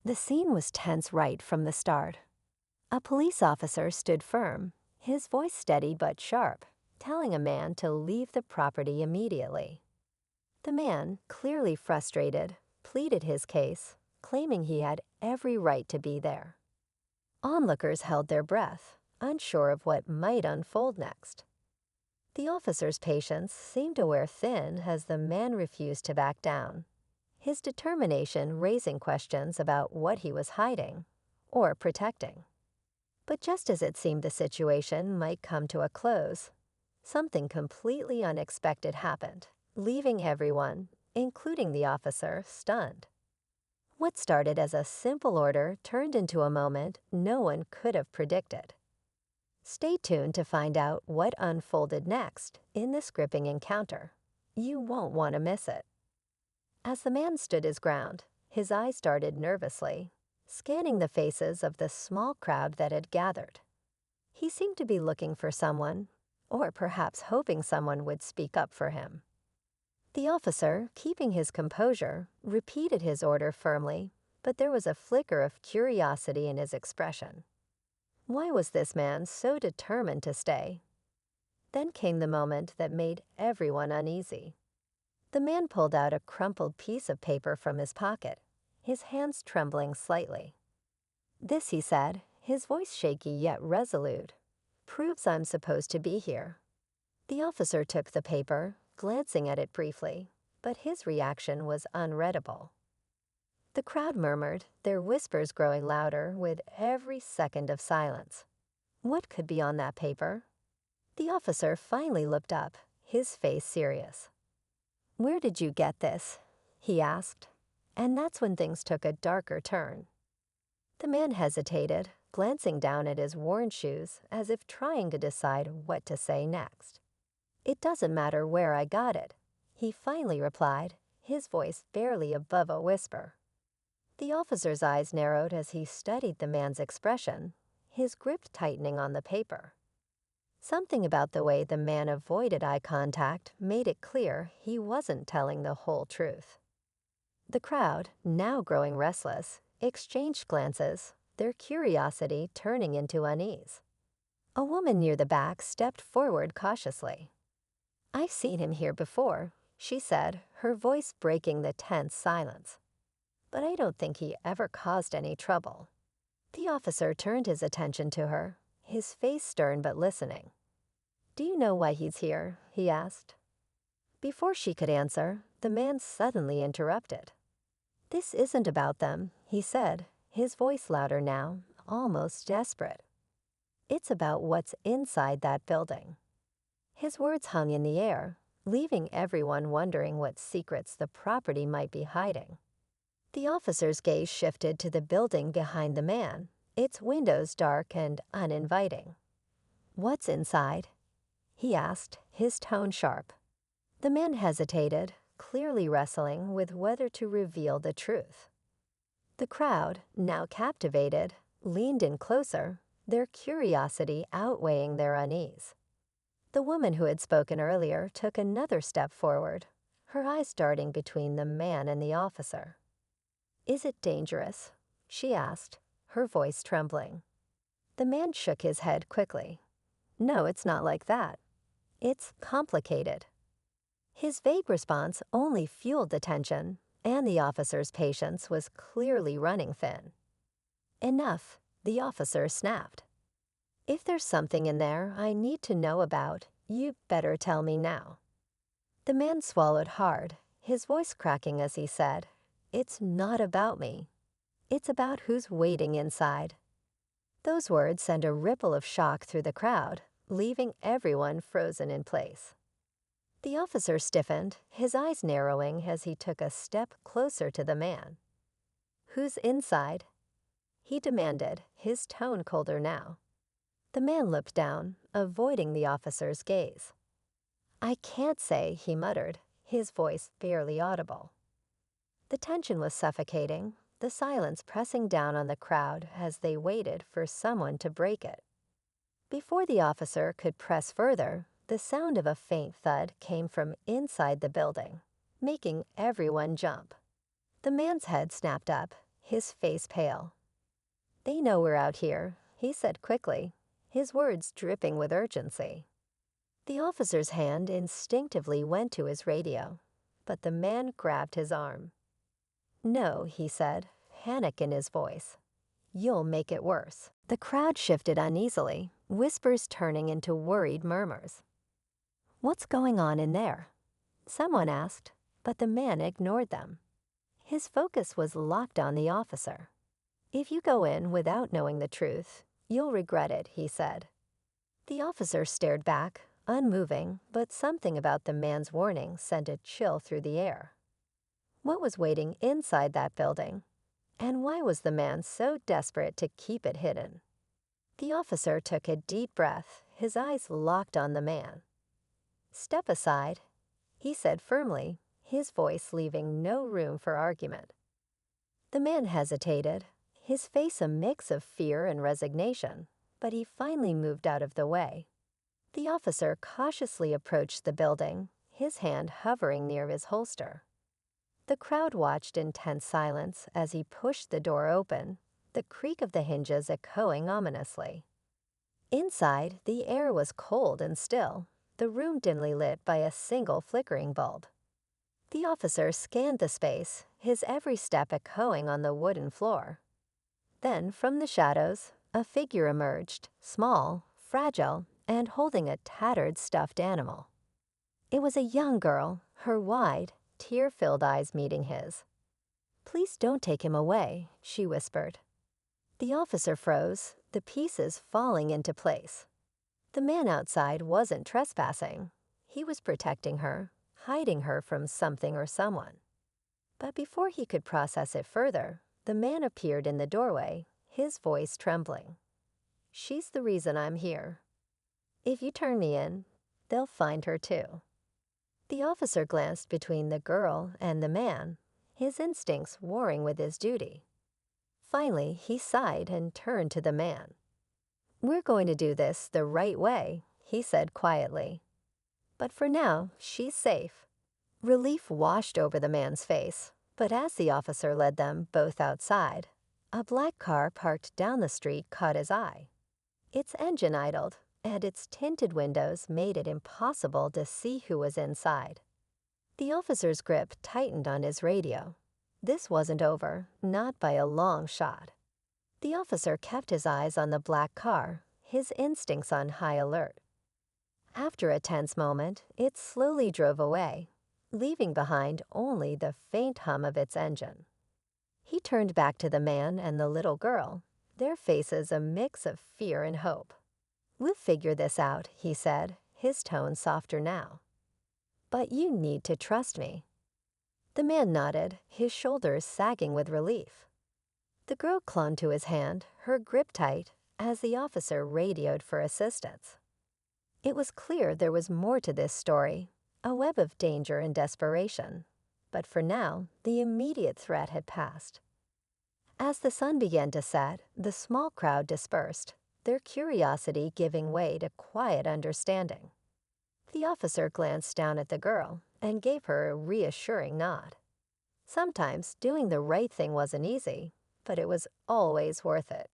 The scene was tense right from the start. A police officer stood firm, his voice steady but sharp, telling a man to leave the property immediately. The man, clearly frustrated, pleaded his case, claiming he had every right to be there. Onlookers held their breath, unsure of what might unfold next. The officer's patience seemed to wear thin as the man refused to back down, his determination raising questions about what he was hiding or protecting. But just as it seemed the situation might come to a close, something completely unexpected happened, leaving everyone, including the officer, stunned. What started as a simple order turned into a moment no one could have predicted. Stay tuned to find out what unfolded next in this gripping encounter. You won't want to miss it. As the man stood his ground, his eyes darted nervously, scanning the faces of the small crowd that had gathered. He seemed to be looking for someone, or perhaps hoping someone would speak up for him. The officer, keeping his composure, repeated his order firmly, but there was a flicker of curiosity in his expression. Why was this man so determined to stay? Then came the moment that made everyone uneasy. The man pulled out a crumpled piece of paper from his pocket, his hands trembling slightly. "This," he said, his voice shaky yet resolute, "proves I'm supposed to be here." The officer took the paper, glancing at it briefly, but his reaction was unreadable. The crowd murmured, their whispers growing louder with every second of silence. What could be on that paper? The officer finally looked up, his face serious. "Where did you get this?" he asked. And that's when things took a darker turn. The man hesitated, glancing down at his worn shoes as if trying to decide what to say next. "It doesn't matter where I got it," he finally replied, his voice barely above a whisper. The officer's eyes narrowed as he studied the man's expression, his grip tightening on the paper. Something about the way the man avoided eye contact made it clear he wasn't telling the whole truth. The crowd, now growing restless, exchanged glances, their curiosity turning into unease. A woman near the back stepped forward cautiously. "I've seen him here before," she said, her voice breaking the tense silence. "But I don't think he ever caused any trouble." The officer turned his attention to her, his face stern but listening. "Do you know why he's here?" he asked. Before she could answer, the man suddenly interrupted. "This isn't about them," he said, his voice louder now, almost desperate. "It's about what's inside that building." His words hung in the air, leaving everyone wondering what secrets the property might be hiding. The officer's gaze shifted to the building behind the man, its windows dark and uninviting. "What's inside?" he asked, his tone sharp. The man hesitated, clearly wrestling with whether to reveal the truth. The crowd, now captivated, leaned in closer, their curiosity outweighing their unease. The woman who had spoken earlier took another step forward, her eyes darting between the man and the officer. "Is it dangerous?" she asked, her voice trembling. The man shook his head quickly. "No, it's not like that. It's complicated." His vague response only fueled the tension, and the officer's patience was clearly running thin. "Enough," the officer snapped. "If there's something in there I need to know about, you better tell me now." The man swallowed hard, his voice cracking as he said, "It's not about me. It's about who's waiting inside." Those words sent a ripple of shock through the crowd, leaving everyone frozen in place. The officer stiffened, his eyes narrowing as he took a step closer to the man. "Who's inside?" he demanded, his tone colder now. The man looked down, avoiding the officer's gaze. "I can't say," he muttered, his voice barely audible. The tension was suffocating, the silence pressing down on the crowd as they waited for someone to break it. Before the officer could press further, the sound of a faint thud came from inside the building, making everyone jump. The man's head snapped up, his face pale. "They know we're out here," he said quickly, his words dripping with urgency. The officer's hand instinctively went to his radio, but the man grabbed his arm. "No," he said, panic in his voice. "You'll make it worse." The crowd shifted uneasily, whispers turning into worried murmurs. "What's going on in there?" someone asked, but the man ignored them. His focus was locked on the officer. "If you go in without knowing the truth, you'll regret it," he said. The officer stared back, unmoving, but something about the man's warning sent a chill through the air. What was waiting inside that building? And why was the man so desperate to keep it hidden? The officer took a deep breath, his eyes locked on the man. "Step aside," he said firmly, his voice leaving no room for argument. The man hesitated, his face a mix of fear and resignation, but he finally moved out of the way. The officer cautiously approached the building, his hand hovering near his holster. The crowd watched in tense silence as he pushed the door open, the creak of the hinges echoing ominously. Inside, the air was cold and still, the room dimly lit by a single flickering bulb. The officer scanned the space, his every step echoing on the wooden floor. Then, from the shadows, a figure emerged, small, fragile, and holding a tattered stuffed animal. It was a young girl, her wide, tear-filled eyes meeting his. "Please don't take him away," she whispered. The officer froze, the pieces falling into place. The man outside wasn't trespassing. He was protecting her, hiding her from something or someone. But before he could process it further, the man appeared in the doorway, his voice trembling. "She's the reason I'm here. If you turn me in, they'll find her too." The officer glanced between the girl and the man, his instincts warring with his duty. Finally, he sighed and turned to the man. "We're going to do this the right way," he said quietly. "But for now, she's safe." Relief washed over the man's face, but as the officer led them both outside, a black car parked down the street caught his eye. Its engine idled, and its tinted windows made it impossible to see who was inside. The officer's grip tightened on his radio. This wasn't over, not by a long shot. The officer kept his eyes on the black car, his instincts on high alert. After a tense moment, it slowly drove away, leaving behind only the faint hum of its engine. He turned back to the man and the little girl, their faces a mix of fear and hope. "We'll figure this out," he said, his tone softer now. "But you need to trust me." The man nodded, his shoulders sagging with relief. The girl clung to his hand, her grip tight, as the officer radioed for assistance. It was clear there was more to this story, a web of danger and desperation. But for now, the immediate threat had passed. As the sun began to set, the small crowd dispersed, their curiosity giving way to quiet understanding. The officer glanced down at the girl and gave her a reassuring nod. Sometimes doing the right thing wasn't easy, but it was always worth it.